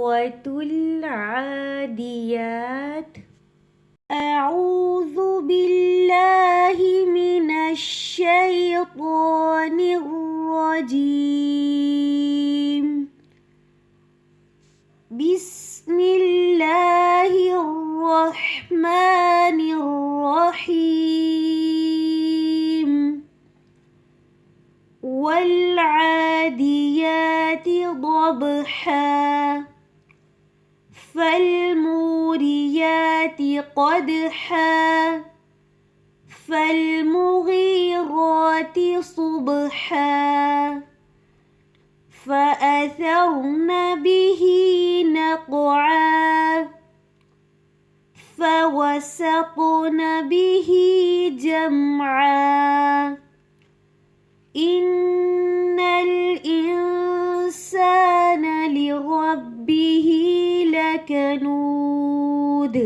والعاديات. أعوذ بالله من الشيطان الرجيم. بسم الله الرحمن الرحيم. والعاديات ضبحا فالموريات قدحا فالمغيرات صبحا فأثرن به نقعا فوسطن به جمعا. إن الإنسان لربه لكنود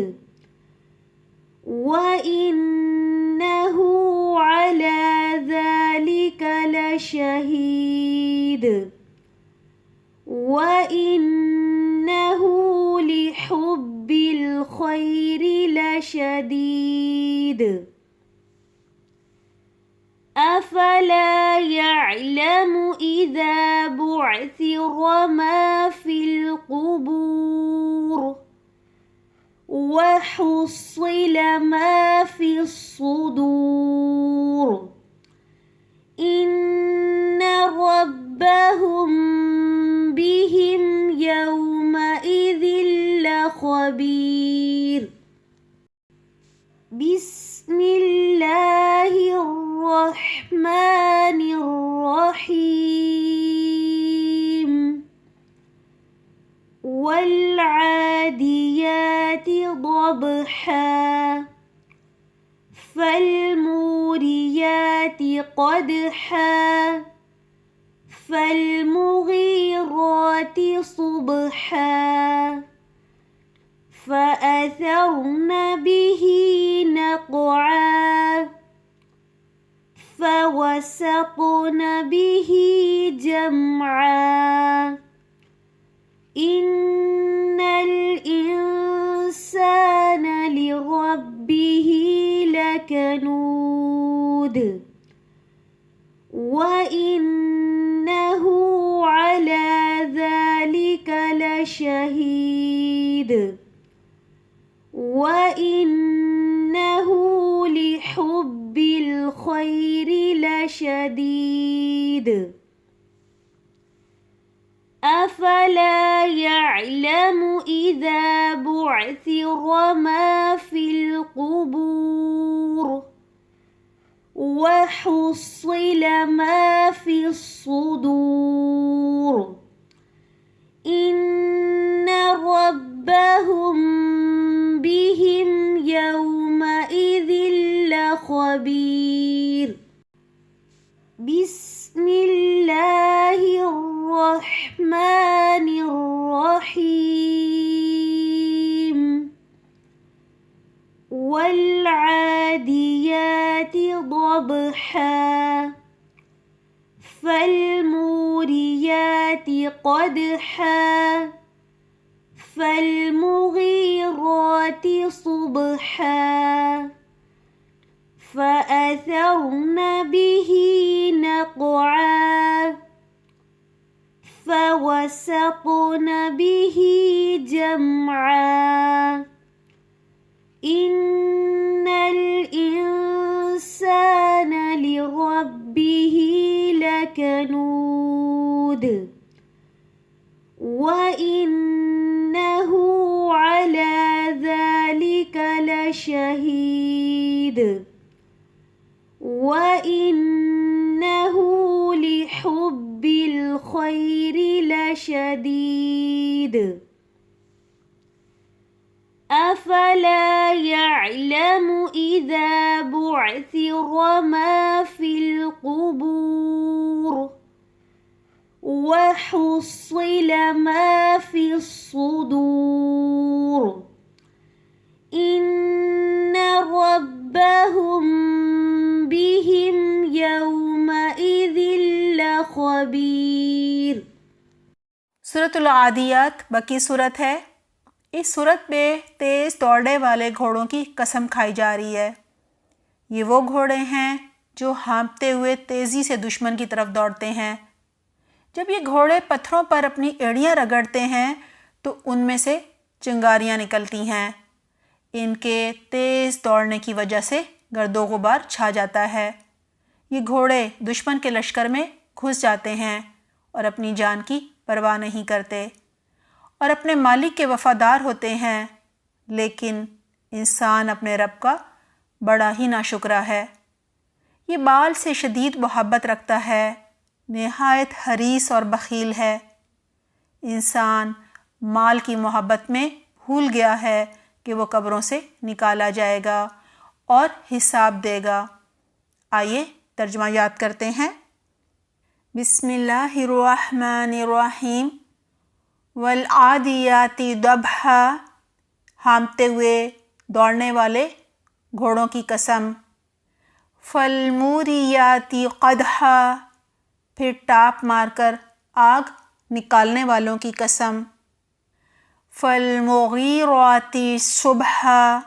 وإنه على ذلك لشهيد وإنه لحب الخير لشديد. أفلا يعلم إذا بعثر ما في القبور وحصل ما في الصدور إن ربهم بهم يومئذ لخبير. بسم الله الرحمن الرحيم. والعاديات ضبحا فالموريات قدحا فالمغيرات صبحا فأثرن به نقعا فوسطن به جمعا. إن الإنسان لربه لكنود وإنه على ذلك لشهيد وإنه لحب الخير لشديد. أفلا يعلم إذا بعثر ما في القبور وحصل ما في الصدور إن ربهم بهم يومئذ لخبير. بسم الله الرحمن الرحيم. والعاديات ضبحا فالموريات قدحا فالمغيرات صبحا فأثرن به نقعا فوسطن به جمعا. إن الإنسان لربه لكنود وإنه على ذلك لشهيد وإنه لحب الخير لشديد. أفلا يعلم إذا بعثر ما في القبور وحصل ما في الصدور إن ربهم بهم يومئذ لخبير. سورۃ العادیات مکی صورت ہے۔ اس صورت میں تیز دوڑنے والے گھوڑوں کی قسم کھائی جا رہی ہے۔ یہ وہ گھوڑے ہیں جو ہانپتے ہوئے تیزی سے دشمن کی طرف دوڑتے ہیں۔ جب یہ گھوڑے پتھروں پر اپنی ایڑیاں رگڑتے ہیں تو ان میں سے چنگاریاں نکلتی ہیں۔ ان کے تیز دوڑنے کی وجہ سے گرد و غبار چھا جاتا ہے۔ یہ گھوڑے دشمن کے لشکر میں گھس جاتے ہیں اور اپنی جان کی پرواہ نہیں کرتے اور اپنے مالک کے وفادار ہوتے ہیں، لیکن انسان اپنے رب کا بڑا ہی ناشکرا ہے۔ یہ مال سے شدید محبت رکھتا ہے، نہایت حریص اور بخیل ہے۔ انسان مال کی محبت میں بھول گیا ہے کہ وہ قبروں سے نکالا جائے گا اور حساب دے گا۔ آئیے ترجمہ یاد کرتے ہیں۔ بسم اللہ الرحمن الرحیم۔ والعادیات ضبحا، ہانپتے ہوئے دوڑنے والے گھوڑوں کی قسم۔ فالموریات قدحا، پھر ٹاپ مار کر آگ نکالنے والوں کی قسم۔ فالمغیرات صبحا،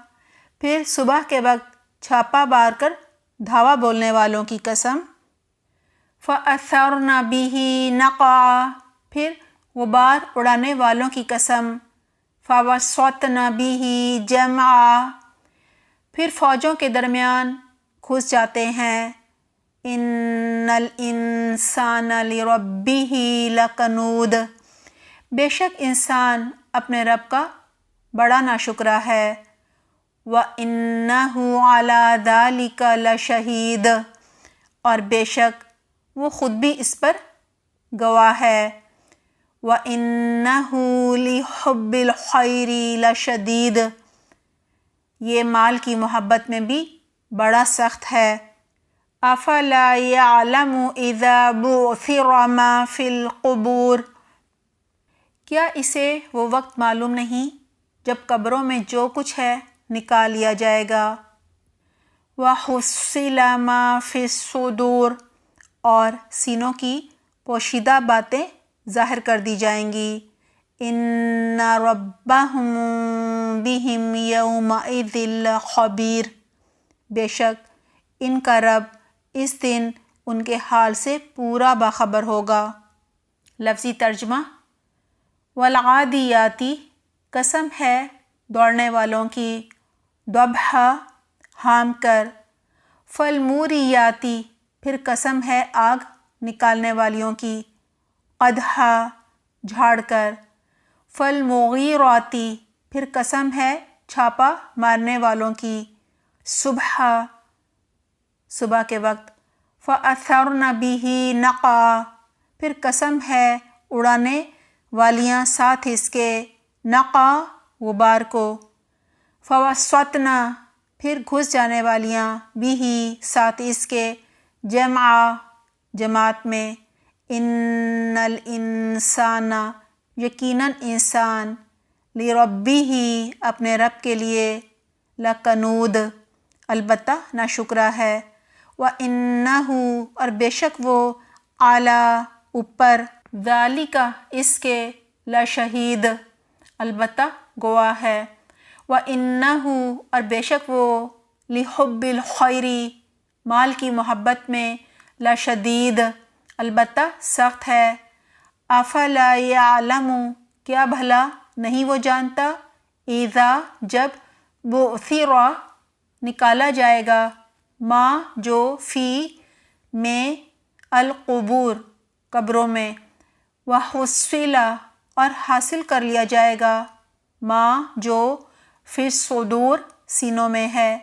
پھر صبح کے وقت چھاپا مار کر دھاوا بولنے والوں کی قسم۔ فأثرن به نقعا، پھر غبار اڑانے والوں کی قسم۔ فوسطن به جمعا، پھر فوجوں کے درمیان گھس جاتے ہیں۔ ان الانسان لربہ لکنود، بے شک انسان اپنے رب کا بڑا ناشکرا ہے۔ وَإِنَّهُ عَلَى ذَلِكَ لَشَهِيدٌ، اور بے شک وہ خود بھی اس پر گواہ ہے۔ وَإِنَّهُ لِحُبِّ الْخَيْرِ لَشَدِيدٌ، یہ مال کی محبت میں بھی بڑا سخت ہے۔ أَفَلَا يَعْلَمُ إِذَا بُعْثِرَ مَا فِي الْقُبُورِ، کیا اسے وہ وقت معلوم نہیں جب قبروں میں جو کچھ ہے نکال لیا جائے گا۔ وَحُصِّلَ مَا فِي الصُّدُورِ، اور سینوں کی پوشیدہ باتیں ظاہر کر دی جائیں گی۔ إِنَّ رَبَّهُم بِهِمْ يَوْمَئِذٍ لَخَبِيرٌ، بے شک ان کا رب اس دن ان کے حال سے پورا باخبر ہوگا۔ لفظی ترجمہ۔ والعادیات، قسم ہے دوڑنے والوں کی، ضبحا، ہانپ کر۔ فالموریات، پھر قسم ہے آگ نکالنے والیوں کی، قدحا، جھاڑ کر۔ فالمغیرات، پھر قسم ہے چھاپا مارنے والوں کی، صبحا، صبح کے وقت۔ فأثرن به نقعا، پھر قسم ہے اڑانے والیاں ساتھ اس کے، نقع، غبار کو۔ فوسطن، پھر گھس جانے والیاں، به، ساتھ اس کے، جمعا، جماعت میں۔ ان الانسان، یقیناً انسان، لربہ، اپنے رب کے لیے، لکنود، البتہ ناشکرا ہے۔ وَإِنَّهُ، اور بے شک وہ، عَلَى، اوپر، ذَلِكَ، اس کے، لشہید، البتہ گواہ ہے۔ وَإِنَّهُ، اور بے شک وہ، لِحُبِّ الْخَيْرِ، مال کی محبت میں، لشدید، البتہ سخت ہے۔ أَفَلَا يَعْلَمُ، کیا بھلا نہیں وہ جانتا، اِذَا، جب، بُعْثِرَ، نکالا جائے گا، ما، جو، فی، میں، القبور، قبروں میں، وَحُصِّلَ، اور حاصل کر لیا جائے گا، ما، جو، فی الصدور، سینوں میں ہے۔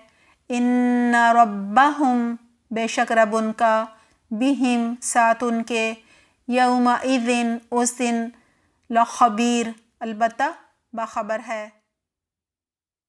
ان ربہم، بے شک رب ان کا، بہم، ساتھ ان کے، یومئذ، اس دن، لخبیر، البتہ باخبر ہے۔